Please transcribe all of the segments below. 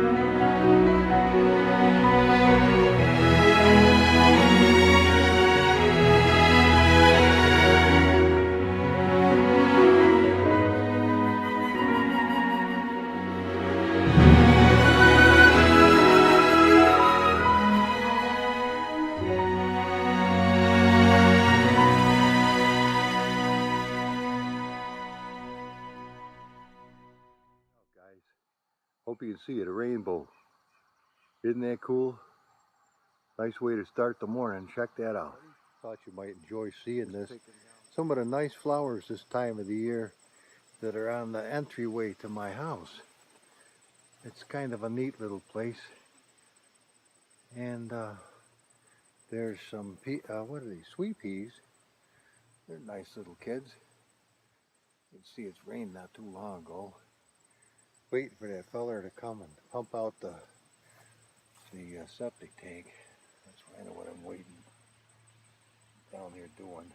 Guys, hope you can see it, a rainbow. Isn't that cool? Nice way to start the morning. Check that out. Thought you might enjoy seeing this. Some of the nice flowers this time of the year that are on the entryway to my house. It's kind of a neat little place. And there's some, what are these, sweet peas. They're nice little kids. You can see it's rained not too long ago. Waiting for that feller to come and pump out the septic tank. That's kind of what I'm waiting down here doing.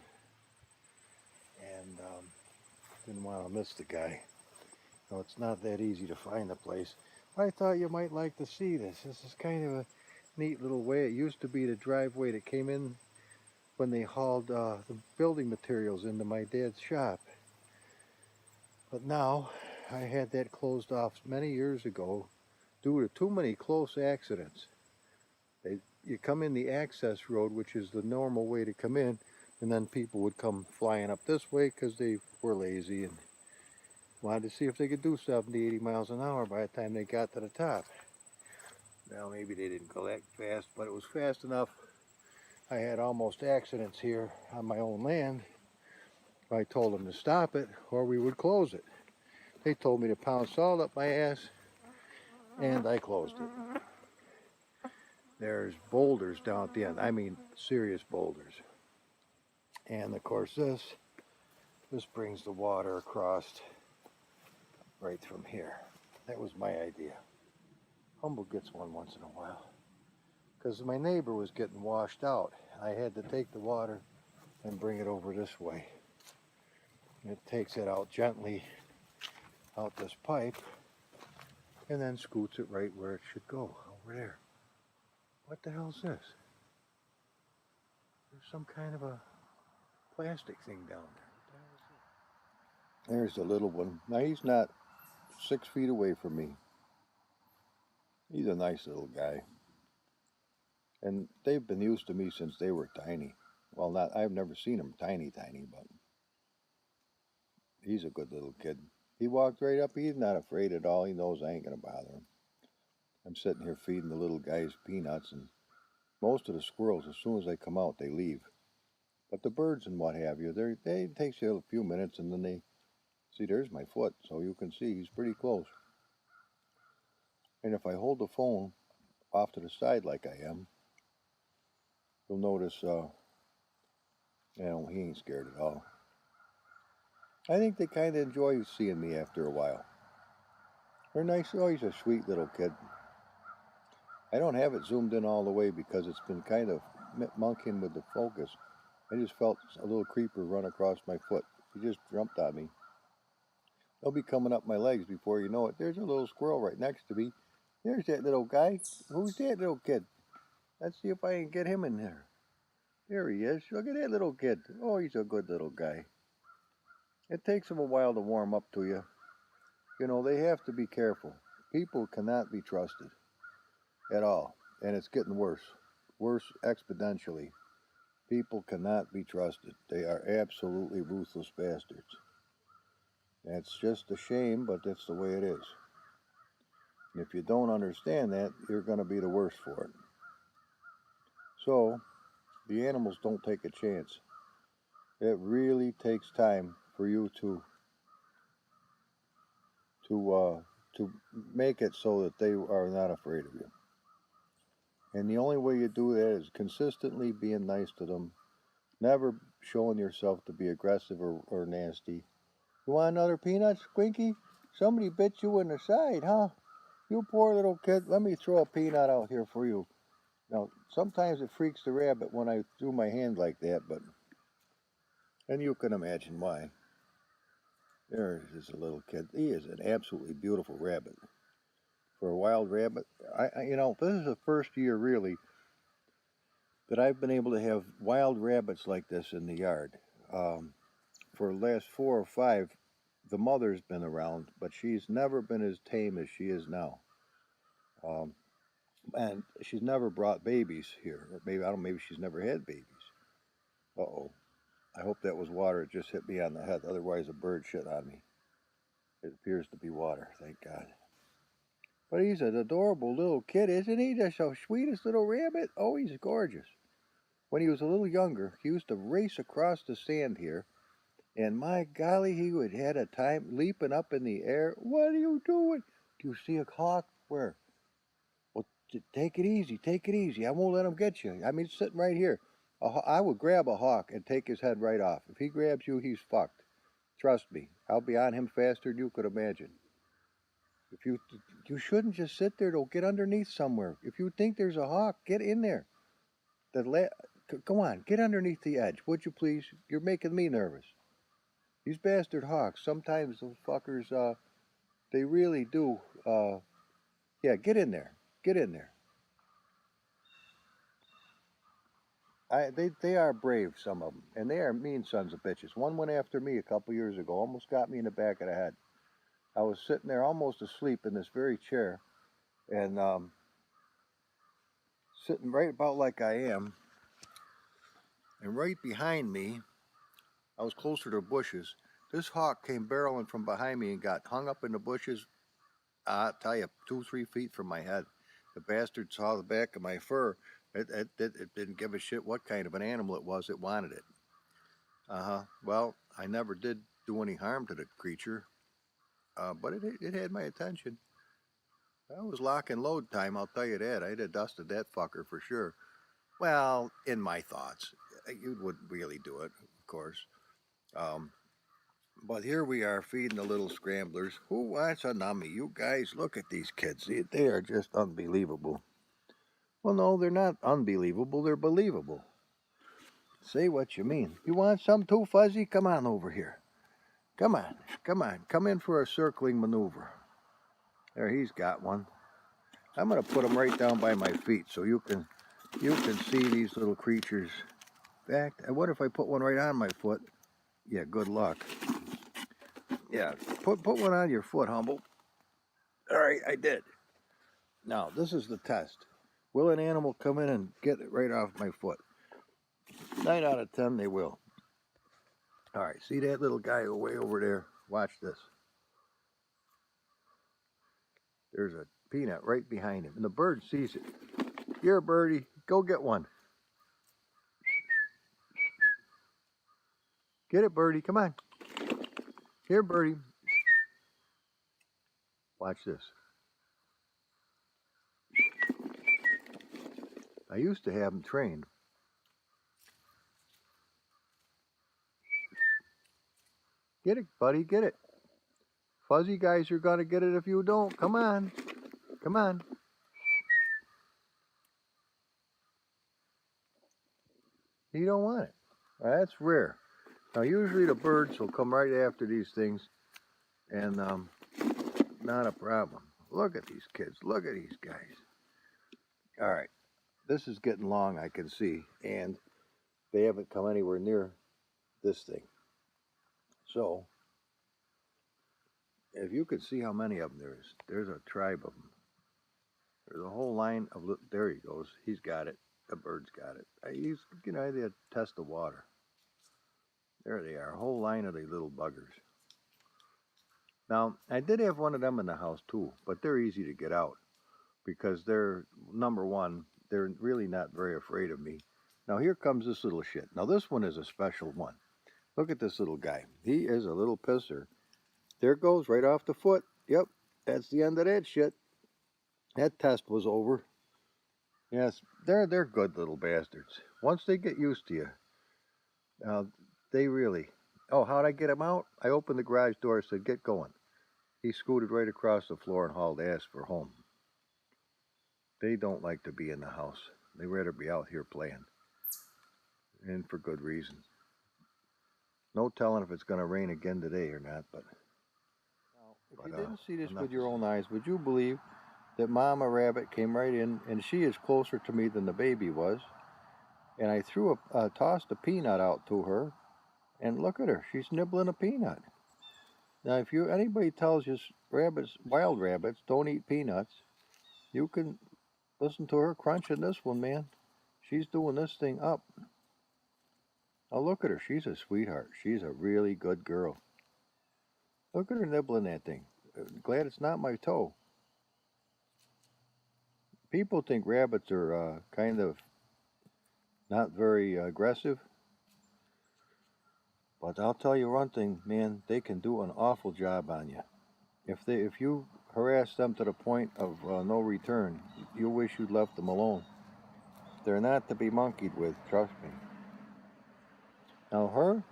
And didn't want to miss the guy. No, it's not that easy to find the place. I thought you might like to see this. This is kind of a neat little way. It used to be the driveway that came in when they hauled the building materials into my dad's shop. But now, I had that closed off many years ago due to too many close accidents. You come in the access road, which is the normal way to come in, and then people would come flying up this way because they were lazy and wanted to see if they could do 70, 80 miles an hour by the time they got to the top. Now maybe they didn't go that fast, but it was fast enough. I had almost accidents here on my own land. I told them to stop it or we would close it. They told me to pound salt up my ass and I closed it. There's boulders down at the end. I mean serious boulders. And of course this brings the water across right from here. That was my idea. Humble gets one once in a while. Because my neighbor was getting washed out. I had to take the water and bring it over this way. And it takes it out gently out this pipe and then scoots it right where it should go, over there. What the hell is this? There's some kind of a plastic thing down there. There's the little one. Now he's not 6 feet away from me. He's a nice little guy. And they've been used to me since they were tiny. Well, I've never seen him tiny, but he's a good little kid. He walked right up. He's not afraid at all. He knows I ain't going to bother him. I'm sitting here feeding the little guys peanuts, and most of the squirrels, as soon as they come out, they leave. But the birds and what have you, it takes you a few minutes, and then they see, there's my foot, so you can see he's pretty close. And if I hold the phone off to the side like I am, you'll notice, he ain't scared at all. I think they kind of enjoy seeing me after a while. They're nice. Oh, he's a sweet little kid. I don't have it zoomed in all the way because it's been kind of monkeying with the focus. I just felt a little creeper run across my foot. He just jumped on me. They'll be coming up my legs before you know it. There's a little squirrel right next to me. There's that little guy. Who's that little kid? Let's see if I can get him in there. There he is. Look at that little kid. Oh, he's a good little guy. It takes them a while to warm up to you. You know, they have to be careful. People cannot be trusted at all. And it's getting worse. Worse exponentially. People cannot be trusted. They are absolutely ruthless bastards. That's just a shame, but that's the way it is. And if you don't understand that, you're going to be the worse for it. So, the animals don't take a chance. It really takes time for you to make it so that they are not afraid of you. And the only way you do that is consistently being nice to them, never showing yourself to be aggressive or nasty. You want another peanut, Squinky? Somebody bit you in the side, huh? You poor little kid. Let me throw a peanut out here for you. Now, sometimes it freaks the rabbit when I threw my hand like that, and you can imagine why. There is a little kid. He is an absolutely beautiful rabbit. for a wild rabbit. You know, this is the first year really that I've been able to have wild rabbits like this in the yard. For the last 4 or 5, the mother's been around, but she's never been as tame as she is now. Um, and she's never brought babies here. Or maybe, I don't know, maybe she's never had babies. Uh-oh. I hope that was water. It just hit me on the head. Otherwise, a bird shit on me. It appears to be water, thank God. But he's an adorable little kid, isn't he? Just the sweetest little rabbit. Oh, he's gorgeous. When he was a little younger, he used to race across the sand here. And my golly, he would had a time leaping up in the air. What are you doing? Do you see a hawk? Where? Well, take it easy. Take it easy. I won't let him get you. I mean, sitting right here. I would grab a hawk and take his head right off. If he grabs you, he's fucked. Trust me. I'll be on him faster than you could imagine. If you shouldn't just sit there. Don't get underneath somewhere. If you think there's a hawk, get in there. Go on, get underneath the edge, would you please? You're making me nervous. These bastard hawks, sometimes those fuckers, they really do, yeah, get in there. Get in there. They are brave, some of them, and they are mean sons of bitches. One went after me a couple years ago, almost got me in the back of the head. I was sitting there almost asleep in this very chair, and sitting right about like I am, and right behind me, I was closer to the bushes. This hawk came barreling from behind me and got hung up in the bushes, I'll tell you, 2, 3 feet from my head. The bastard saw the back of my fur. It didn't give a shit what kind of an animal it was. It wanted it. Well, I never did do any harm to the creature, but it had my attention. That was lock and load time, I'll tell you that. I'd have dusted that fucker for sure. Well, in my thoughts. You wouldn't really do it, of course. Um, but here we are feeding the little scramblers. Who wants a nummy? You guys, look at these kids. They are just unbelievable. Well, no, they're not unbelievable. They're believable. Say what you mean. You want some too, Fuzzy? Come on over here. Come on. Come on. Come in for a circling maneuver. There, he's got one. I'm going to put him right down by my feet so you can see these little creatures. In fact, what if I put one right on my foot? Yeah, good luck. Yeah, put one on your foot, Humble. All right, I did. Now, this is the test. Will an animal come in and get it right off my foot? 9 out of 10, they will. All right, see that little guy way over there? Watch this. There's a peanut right behind him, and the bird sees it. Here, birdie, go get one. Get it, birdie, come on. Here, birdie. Watch this. I used to have them trained. Get it, buddy, get it. Fuzzy guys are going to get it if you don't. Come on. Come on. You don't want it. That's rare. Now, usually the birds will come right after these things, and not a problem. Look at these kids. Look at these guys. All right. This is getting long, I can see, and they haven't come anywhere near this thing. So, if you could see how many of them there's a tribe of them. There's a whole line of, there he goes. He's got it. The bird's got it. He's, they test the water. There they are, a whole line of these little buggers. Now, I did have one of them in the house too, but they're easy to get out because they're, number one, they're really not very afraid of me. Now, here comes this little shit. Now, this one is a special one. Look at this little guy. He is a little pisser. There it goes, right off the foot. Yep, that's the end of that shit. That test was over. Yes, they're good little bastards. Once they get used to you, they really... Oh, how'd I get him out? I opened the garage door and said, get going. He scooted right across the floor and hauled ass for home. They don't like to be in the house. They'd rather be out here playing. And for good reason. No telling if it's going to rain again today or not, but... If you didn't see this with your own eyes, would you believe that Mama Rabbit came right in, and she is closer to me than the baby was. And I tossed a peanut out to her, and look at her, she's nibbling a peanut. Now, if anybody tells you wild rabbits don't eat peanuts, you can listen to her crunching this one, man. She's doing this thing up. Now look at her, she's a sweetheart. She's a really good girl. Look at her nibbling that thing. Glad it's not my toe. People think rabbits are kind of not very aggressive. But I'll tell you one thing, man, they can do an awful job on you. If you harass them to the point of no return, you wish you'd left them alone. They're not to be monkeyed with, trust me. Now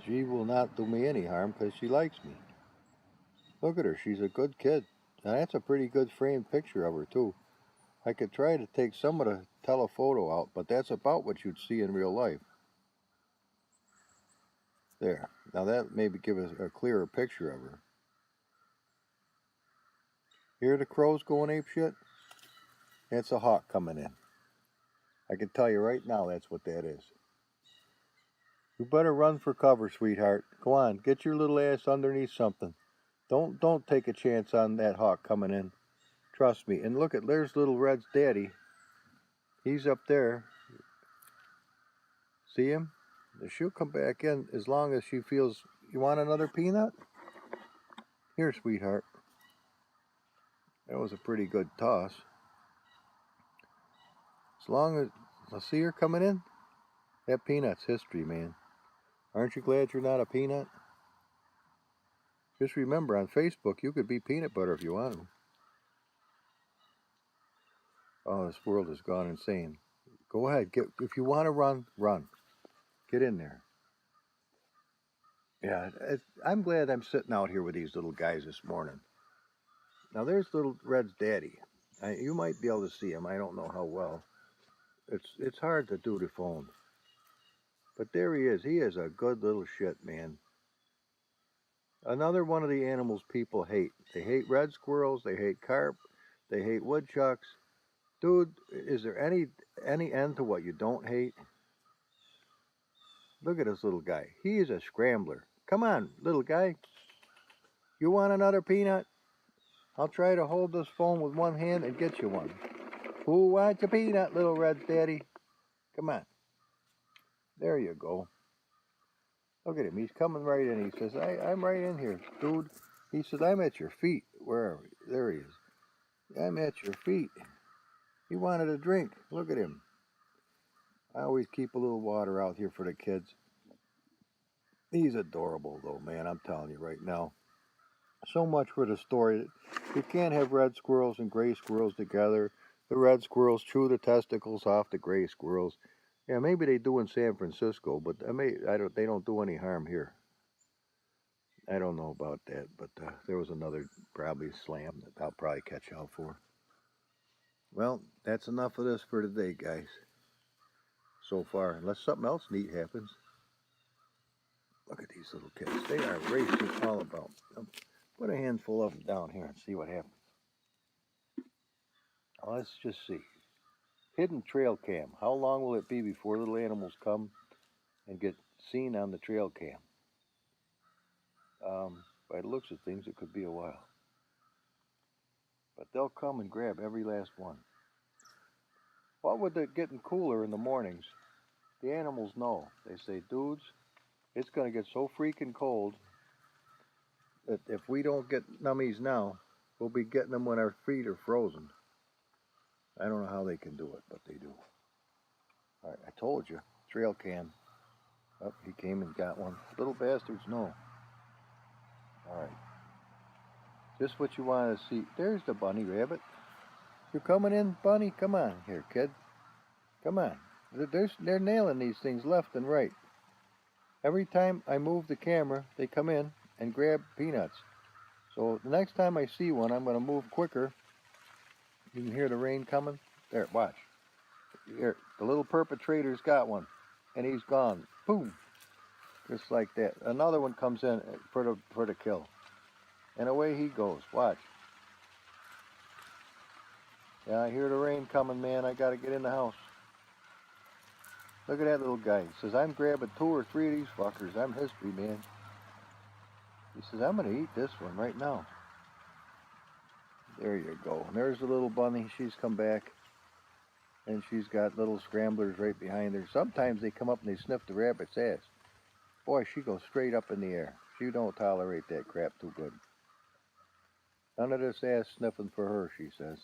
she will not do me any harm because she likes me. Look at her, she's a good kid. Now that's a pretty good framed picture of her too. I could try to take some of the telephoto out, but that's about what you'd see in real life. There. Now that maybe give us a clearer picture of her. Hear the crows going apeshit? That's a hawk coming in. I can tell you right now that's what that is. You better run for cover, sweetheart. Go on, get your little ass underneath something. Don't take a chance on that hawk coming in. Trust me. And look there's little Red's daddy. He's up there. See him? She'll come back in as long as she feels. You want another peanut? Here, sweetheart. That was a pretty good toss. As long as I see her coming in, that peanut's history, man. Aren't you glad you're not a peanut? Just remember, on Facebook, you could be peanut butter if you want to. Oh, this world has gone insane. Go ahead. If you want to run, run. Get in there. Yeah, I'm glad I'm sitting out here with these little guys this morning. Now, there's little Red's daddy. You might be able to see him. I don't know how well. It's hard to do the phone. But there he is. He is a good little shit, man. Another one of the animals people hate. They hate red squirrels. They hate carp. They hate woodchucks. Dude, is there any end to what you don't hate? Look at this little guy. He is a scrambler. Come on, little guy. You want another peanut? I'll try to hold this phone with one hand and get you one. Who wants a peanut, little Red's daddy? Come on. There you go. Look at him. He's coming right in. He says, I'm right in here, dude. He says, I'm at your feet. Where are we? There he is. I'm at your feet. He wanted a drink. Look at him. I always keep a little water out here for the kids. He's adorable, though, man. I'm telling you right now. So much for the story. You can't have red squirrels and gray squirrels together. The red squirrels chew the testicles off the gray squirrels. Yeah, maybe they do in San Francisco, but they don't do any harm here. I don't know about that, but there was another probably slam that I'll probably catch out for. Well, that's enough of this for today, guys. So far, unless something else neat happens. Look at these little kids. They are racing all about. Put a handful of them down here and see what happens. Now, let's just see. Hidden trail cam. How long will it be before little animals come and get seen on the trail cam? By the looks of things, it could be a while. But they'll come and grab every last one. What with it getting cooler in the mornings, the animals know. They say, dudes, it's going to get so freaking cold that if we don't get nummies now, we'll be getting them when our feet are frozen. I don't know how they can do it, but they do. All right, I told you, trail cam. Oh, he came and got one. Little bastards know. All right. Just what you want to see. There's the bunny rabbit. You're coming in, bunny? Come on here, kid. Come on. They're nailing these things left and right. Every time I move the camera, they come in and grab peanuts. So the next time I see one, I'm going to move quicker. You can hear the rain coming. There, watch. Here, the little perpetrator's got one, and he's gone. Boom. Just like that. Another one comes in for the kill. And away he goes. Watch. Yeah, I hear the rain coming, man. I gotta get in the house. Look at that little guy. He says, I'm grabbing 2 or 3 of these fuckers. I'm history, man. He says, I'm gonna eat this one right now. There you go. And there's the little bunny. She's come back. And she's got little scramblers right behind her. Sometimes they come up and they sniff the rabbit's ass. Boy, she goes straight up in the air. She don't tolerate that crap too good. None of this ass sniffing for her, she says.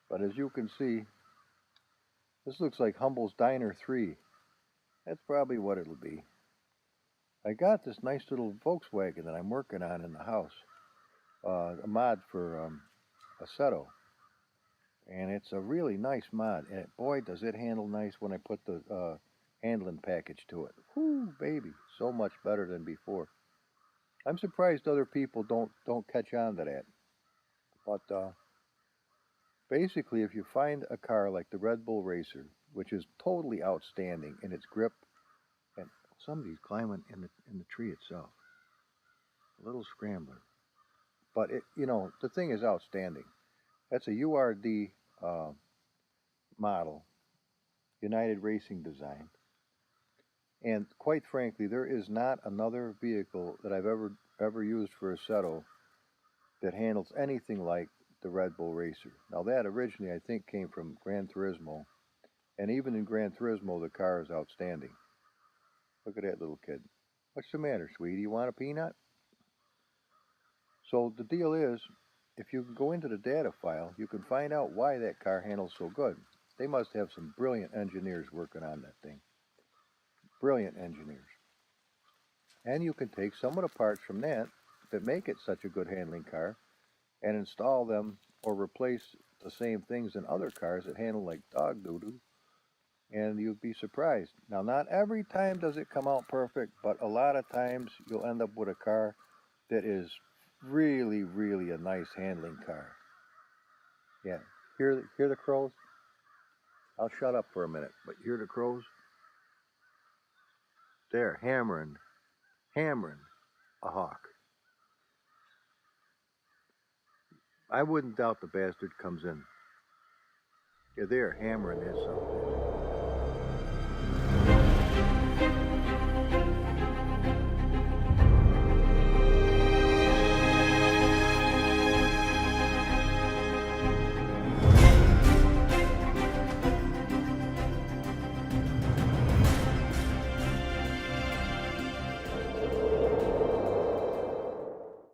But as you can see, this looks like Humble's Diner 3. That's probably what it'll be. I got this nice little Volkswagen that I'm working on in the house. A mod for Assetto. And it's a really nice mod. And boy, does it handle nice when I put the handling package to it. Whoo, baby. So much better than before. I'm surprised other people don't catch on to that. But basically, if you find a car like the Red Bull Racer, which is totally outstanding in its grip, and somebody's climbing in the tree itself, a little scrambler. But it, the thing is outstanding. That's a URD model, United Racing design, and quite frankly, there is not another vehicle that I've ever used for Assetto that handles anything like the Red Bull Racer. Now that originally I think came from Gran Turismo, and even in Gran Turismo the car is outstanding. Look at that little kid. What's the matter, sweetie? You want a peanut? So the deal is, if you can go into the data file, you can find out why that car handles so good. They must have some brilliant engineers working on that thing. Brilliant engineers. And you can take some of the parts from that make it such a good handling car and install them or replace the same things in other cars that handle like dog doo-doo, and you'd be surprised. Now, not every time does it come out perfect, but a lot of times you'll end up with a car that is really, really a nice handling car. Yeah, hear the crows? I'll shut up for a minute, but hear the crows? They're hammering a hawk. I wouldn't doubt the bastard comes in. Yeah, they're hammering this up.